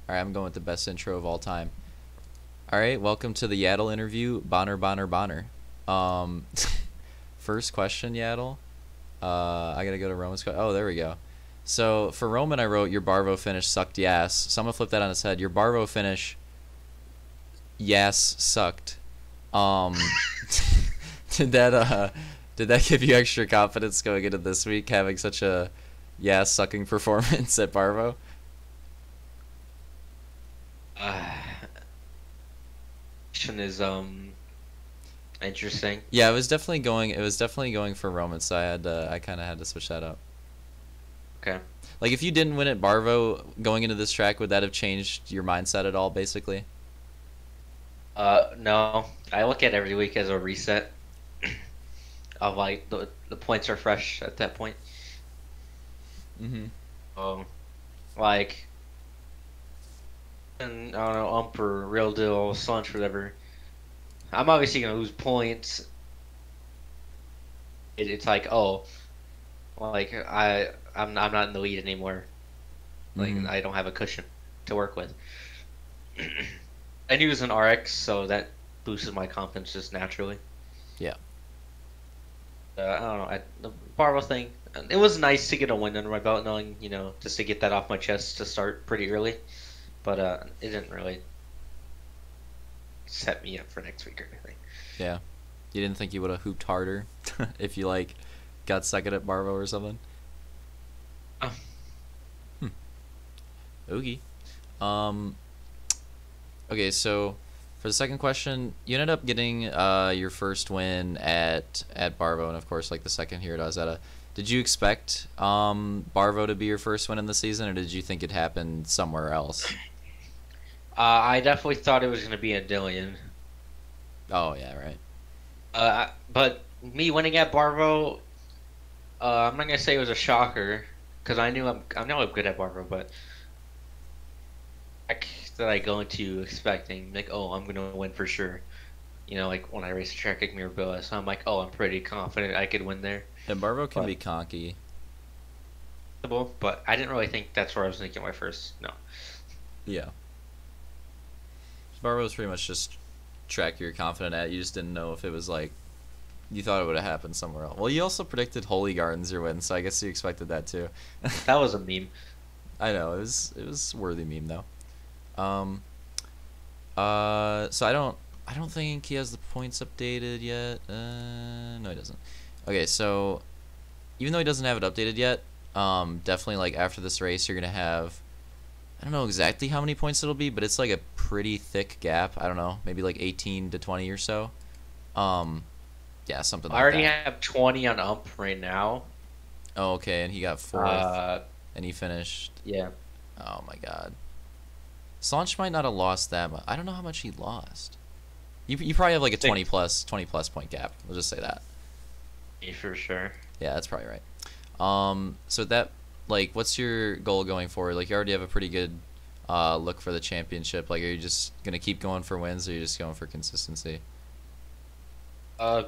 All right, I'm going with the best intro of all time. All right, welcome to the Yaddle interview. Bonner, Bonner, Bonner. Um, First question, Yaddle. I gotta go to Roman's. Oh, there we go. So for Roman, I wrote your Barvo finish sucked yes. Someone flipped that on its head. Your Barvo finish, yes, sucked. Um, did that did that give you extra confidence going into this week, having such a sucking performance at Barvo? Uh, Question is interesting. Yeah, it was definitely going. It was definitely going for Roman, so I kind of had to switch that up. Okay. Like, if you didn't win at Barvo going into this track, would that have changed your mindset at all, basically? No. I look at every week as a reset of like the points are fresh at that point. Mm-hmm. Um, like and I don't know, ump or real deal, slunch, whatever. I'm obviously gonna lose points. It's like like I'm not in the lead anymore. Like Mm-hmm. I don't have a cushion to work with. I knew it was an RX, so that boosted my confidence just naturally. Yeah. I don't know. The Barwell thing, it was nice to get a win under my belt, knowing, just to get that off my chest to start pretty early. But it didn't really set me up for next week or anything. Yeah. You didn't think you would have hooped harder if you like got second at Barvo or something? Oh, Hmm. Oogie. Um. Okay, so for the second question, you ended up getting your first win at Barvo, and of course, like the second here at Ozetta. Did you expect Barvo to be your first win in the season, or did you think it happened somewhere else? I definitely thought it was going to be a Dillion. Oh yeah, right. But me winning at Barvo, I'm not going to say it was a shocker because I know I'm good at Barvo, but I, that I go into expecting like, oh, I'm going to win for sure. Like when I race a track like Mirabella, so I'm like, oh, I'm pretty confident I could win there. And Barvo can But be conky. but I didn't really think that's where I was going to get my first. No. Yeah. Barvo was pretty much just track you're confident at. You just didn't know if it was like you thought it would have happened somewhere else. Well, you also predicted Holy Gardens your win, so I guess you expected that too. That was a meme. I know it was worthy meme though. Um. So I don't think he has the points updated yet. No, he doesn't. Okay, so even though he doesn't have it updated yet, definitely like after this race you're gonna have. I don't know exactly how many points it'll be, but it's like a pretty thick gap. I don't know, maybe like 18 to 20 or so. Um, yeah, something I like already that. have 20 on ump right now. Oh, okay, and he got fourth, Uh, and he finished. yeah. Oh my God, Slaunch might not have lost that much. I don't know how much he lost. You probably have like a 20 Six plus 20 plus point gap. We'll just say that. for sure. Yeah, that's probably right. So that like, what's your goal going forward? Like, you already have a pretty good look for the championship. Like, are you just gonna keep going for wins, or are you just going for consistency? Uh,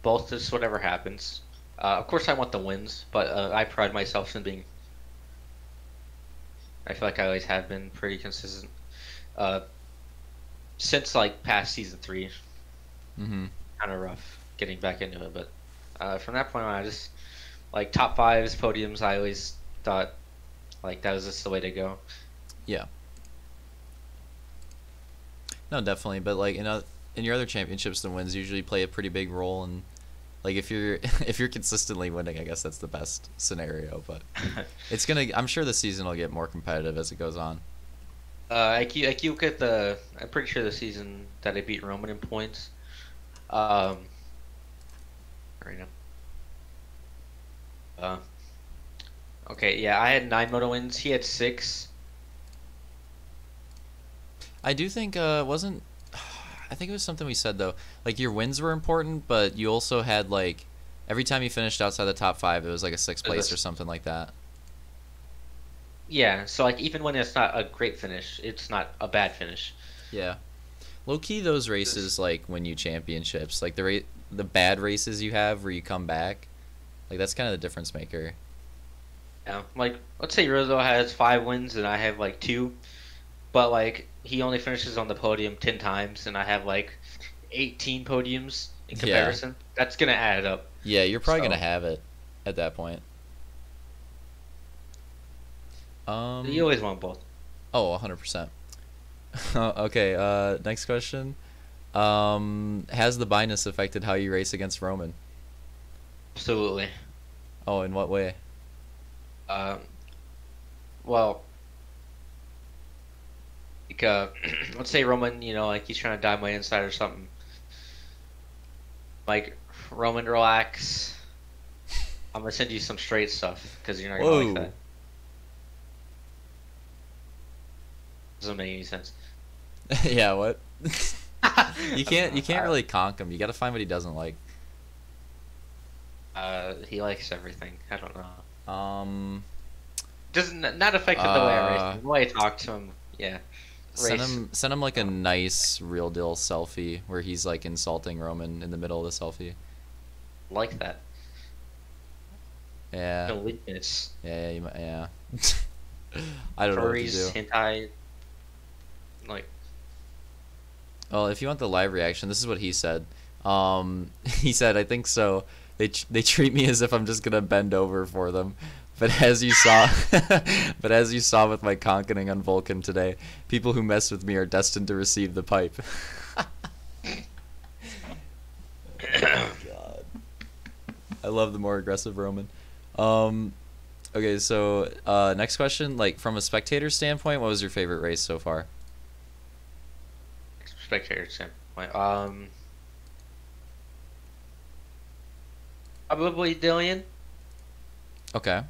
Both, just whatever happens. Of course, I want the wins, but I pride myself in being. I feel like I always have been pretty consistent. Uh, since like past season three, Mm-hmm. kind of rough getting back into it, but from that point on, I just like top fives, podiums. I always thought like that was just the way to go. Yeah. No, definitely. But like in your other championships, the wins usually play a pretty big role. And like if you're if you're consistently winning, I guess that's the best scenario. But it's gonna. I'm sure the season will get more competitive as it goes on. I keep look at the. I'm pretty sure the season that I beat Roman in points. Um, right now. Uh, okay, yeah, I had 9 moto wins. He had six. I do think wasn't. I think it was something we said though. Like, your wins were important, but you also had like every time you finished outside the top five, it was like a sixth There's place or this- something like that. Yeah, so like even when it's not a great finish, it's not a bad finish. Yeah. Low key, those This- races like win you championships. Like the bad races you have where you come back, like that's kind of the difference maker. Yeah, like let's say Rizzo has 5 wins and I have like two, but like he only finishes on the podium 10 times and I have like 18 podiums in Yeah. comparison. That's gonna add up. Yeah, you're probably gonna So have it at that point. you Um. always want both. Oh, 100%. Okay. Next question. Has the binus affected how you race against Roman? Absolutely. Oh, in what way? Um, well, like, let's say Roman, like he's trying to dive my inside or something. Like Roman, relax. I'm gonna send you some straight stuff because you're not gonna like Whoa. that. Doesn't make any sense. Yeah. What? You can't really conk him. You got to find what he doesn't like. He likes everything. I don't know. Um. Doesn't not affected the way I race him. The way I talk to him. Yeah, race. Send him like a nice real deal selfie where he's like insulting Roman in the middle of the selfie. Like that. Yeah. No weakness. Yeah. Yeah. I don't know what to Furries, do. hentai. Like, Well, if you want the live reaction, this is what he said. He said, "I think so. They treat me as if I'm just gonna bend over for them, but as you saw, but as you saw with my conkening on Vulcan today, people who mess with me are destined to receive the pipe." Oh God, I love the more aggressive Roman. Um, okay, so next question, like from a spectator standpoint, what was your favorite race so far? spectator standpoint. Probably Dillian. Okay.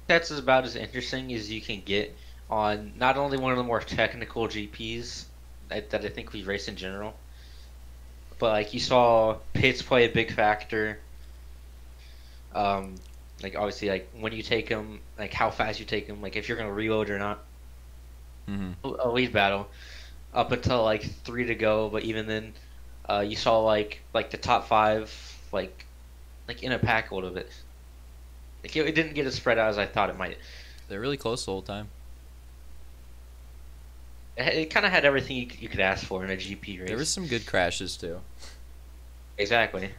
That's about as interesting as you can get on not only one of the more technical GPs that I think we race in general, but like you saw pits play a big factor. Um, like obviously, like when you take them, like how fast you take them, like if you're gonna reload or not. Mm-hmm. A lead battle up until like 3 to go, but even then, you saw like the top five like in a pack a little bit. Like it didn't get as spread out as I thought it might. They're really close the whole time. It kind of had everything you could ask for in a GP race. There was some good crashes too. Exactly.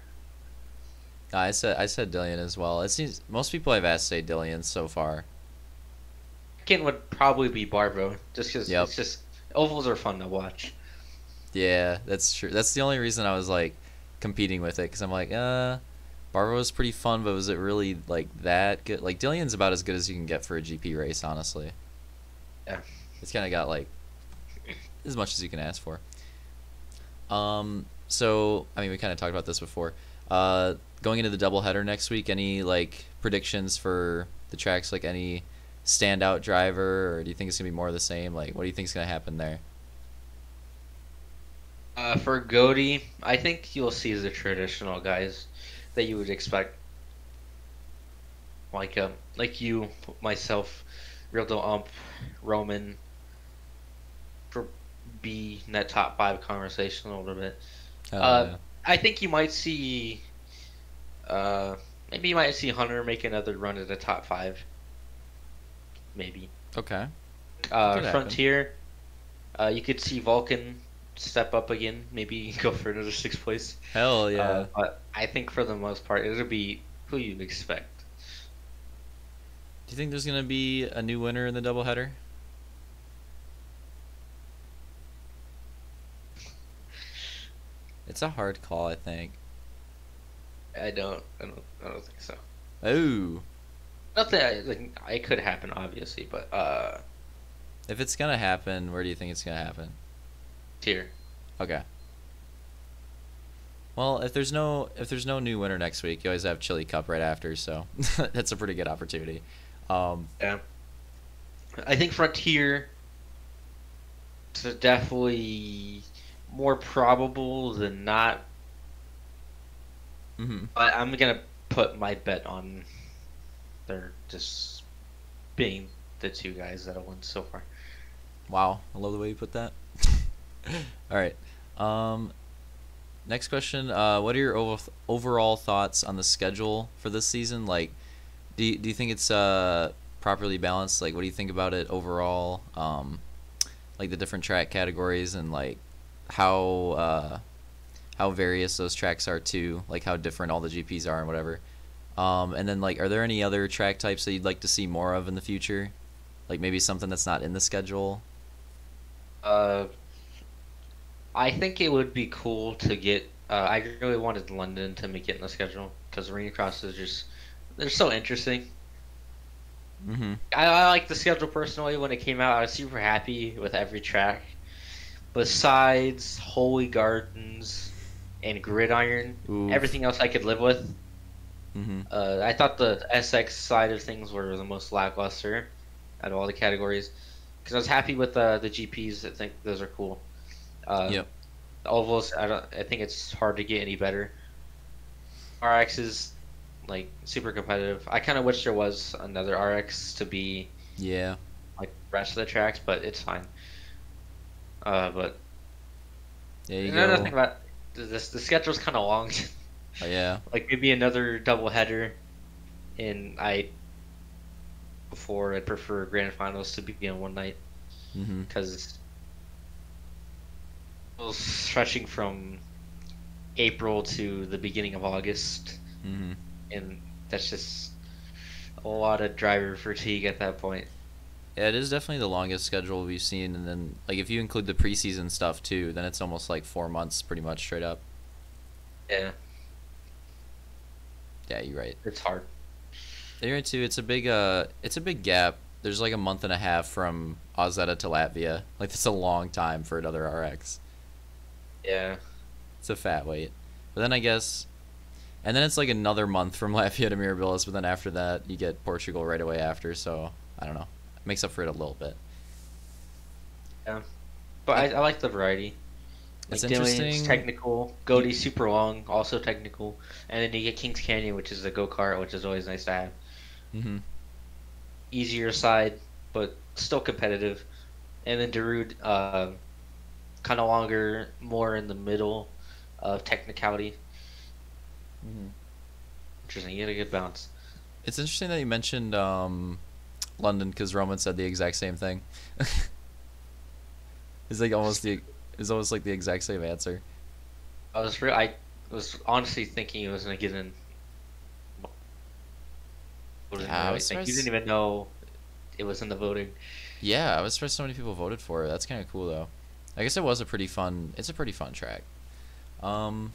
I said Dillian as well. It seems most people I've asked say Dillian so far. Second would probably be Barbro, just because Yep. it's just ovals are fun to watch. Yeah, that's true. That's the only reason I was like competing with it because I'm like, Barbara was pretty fun, but was it really like that good? Like Dillian's about as good as you can get for a GP race, honestly. Yeah. It's kind of got like as much as you can ask for. So I mean, we kind of talked about this before. Going into the doubleheader next week, any like predictions for the tracks? Like any standout driver, or do you think it's gonna be more of the same? Like, what do you think is gonna happen there? For Goody, I think you'll see the traditional guys that you would expect, like you, myself, Real Deal Ump, Roman, for be in that top five conversation a little bit. Yeah. I think you might see, uh, maybe you might see Hunter make another run at the top five. Maybe. Okay. Could happen. Frontier, you could see Vulcan step up again, maybe go for another sixth place. Hell yeah. But I think for the most part, it'll be who you expect. Do you think there's gonna be a new winner in the doubleheader? It's a hard call, I think. I don't think so. Oh, Not that like, it could happen, obviously, but if it's gonna happen, where do you think it's gonna happen? tier. Okay. Well, if there's no new winner next week, you always have Chili Cup right after, so that's a pretty good opportunity. Yeah. I think Frontier is definitely more probable than not, mhm. but I'm gonna put my bet on they're just being the two guys that'll win so far. Wow, I love the way you put that. All right. Next question. What are your overall thoughts on the schedule for this season? Like, Do you think it's properly balanced? Like, what do you think about it overall? Like the different track categories and like how various those tracks are too, like how different all the GPs are and whatever. And then like, are there any other track types that you'd like to see more of in the future? Like maybe something that's not in the schedule. Uh, I think it would be cool to get. I really wanted London to make it in the schedule because arena cross is just they're so interesting. Mm-hmm. I like the schedule personally. When it came out, I was super happy with every track. Besides Holy Gardens and Gridiron, Oof. everything else I could live with. Mm-hmm. I thought the SX side of things were the most lackluster out of all the categories because I was happy with the GPs. I think those are cool. Uh, Yep. the ovals, I don't. I think it's hard to get any better. RX is like super competitive. I kind of wish there was another RX to be Yeah. like the rest of the tracks, but it's fine. But There you another thing go. about this, the schedule's kind of long. Oh, yeah. Like maybe another double header, and I'd prefer grand finals to be on one night Mm-hmm. because stretching from April to the beginning of August, Mm-hmm. and that's just a lot of driver fatigue at that point. Yeah, it is definitely the longest schedule we've seen, and then like if you include the preseason stuff too, then it's almost like 4 months, pretty much straight up. Yeah, Yeah, you're right. it's hard. You're right too. It's a big gap. There's like a month and a half from Ozetta to Latvia. Like that's a long time for another RX. Yeah, It's a fat wait. But then I guess, and then it's like another month from Latvia to Mirabilis. But then after that, you get Portugal right away after. So I don't know. It makes up for it a little bit. yeah. But It, I like the variety. it's Like Dillion's interesting. technical, You, Godey's super long, also technical, and then you get Kings Canyon, which is a go kart, which is always nice to have. mm-hmm. Easier side, but still competitive. And then Darude, kind of longer, more in the middle of technicality. Mm-hmm. Interesting. You get a good balance. It's interesting that you mentioned London because Roman said the exact same thing. It's like almost the it's almost like the exact same answer. I was honestly thinking he was gonna get in. Didn't Yeah, I really was think you surprised. didn't even know it was in the voting. Yeah, I was surprised so many people voted for it. That's kind of cool though. I guess it was a pretty fun. It's a pretty fun track. Um,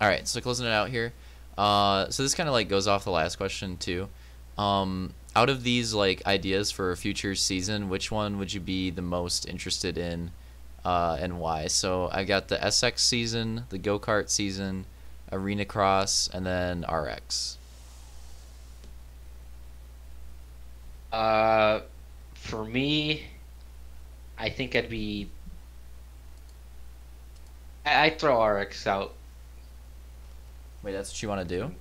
all right, so closing it out here. So this kind of like goes off the last question too. Out of these like ideas for a future season, which one would you be the most interested in, and why? So I got the SX season, the go kart season, arena cross, and then RX. Uh, for me, I think I'd be. I'd throw RX out. Wait, that's what you want to do?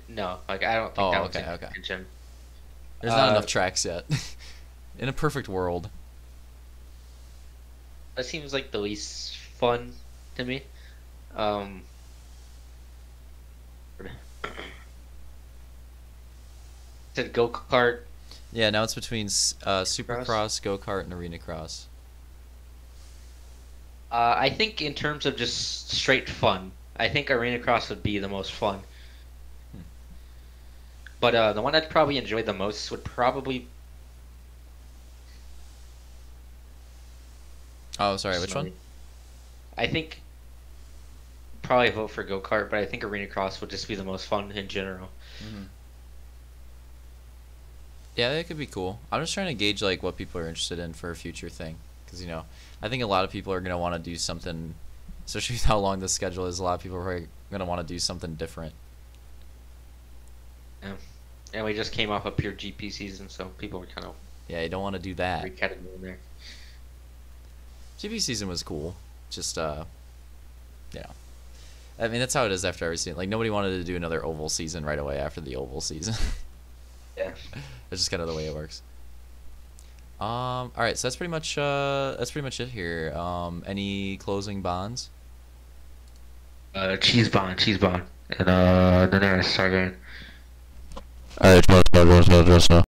No, like I don't think Oh, that one's okay, in okay. contention. There's not Uh, enough tracks yet. In a perfect world. that seems like the least fun to me. Um, said go kart Yeah, now it's between cross. Supercross, go kart, and arena cross. I think in terms of just straight fun, I think arena cross would be the most fun. Hmm. But the one I'd probably enjoy the most would probably Oh, sorry, which one? personally. I think probably vote for go kart, but I think arena cross would just be the most fun in general. Hmm. Yeah, that could be cool. I'm just trying to gauge like what people are interested in for a future thing, because I think a lot of people are gonna want to do something, especially with how long the schedule is. A lot of people are gonna want to do something different. Yeah. And we just came off a pure GP season, so people were kind of Yeah, you don't want to do that. recatting in there. GP season was cool. Just yeah. I mean that's how it is after every season. Like nobody wanted to do another oval season right away after the oval season. Yeah. That's just kind of the way it works. All right, so that's pretty much it here. Any closing bonds? Cheese bond, and Daenerys Targaryen. Alright, just know.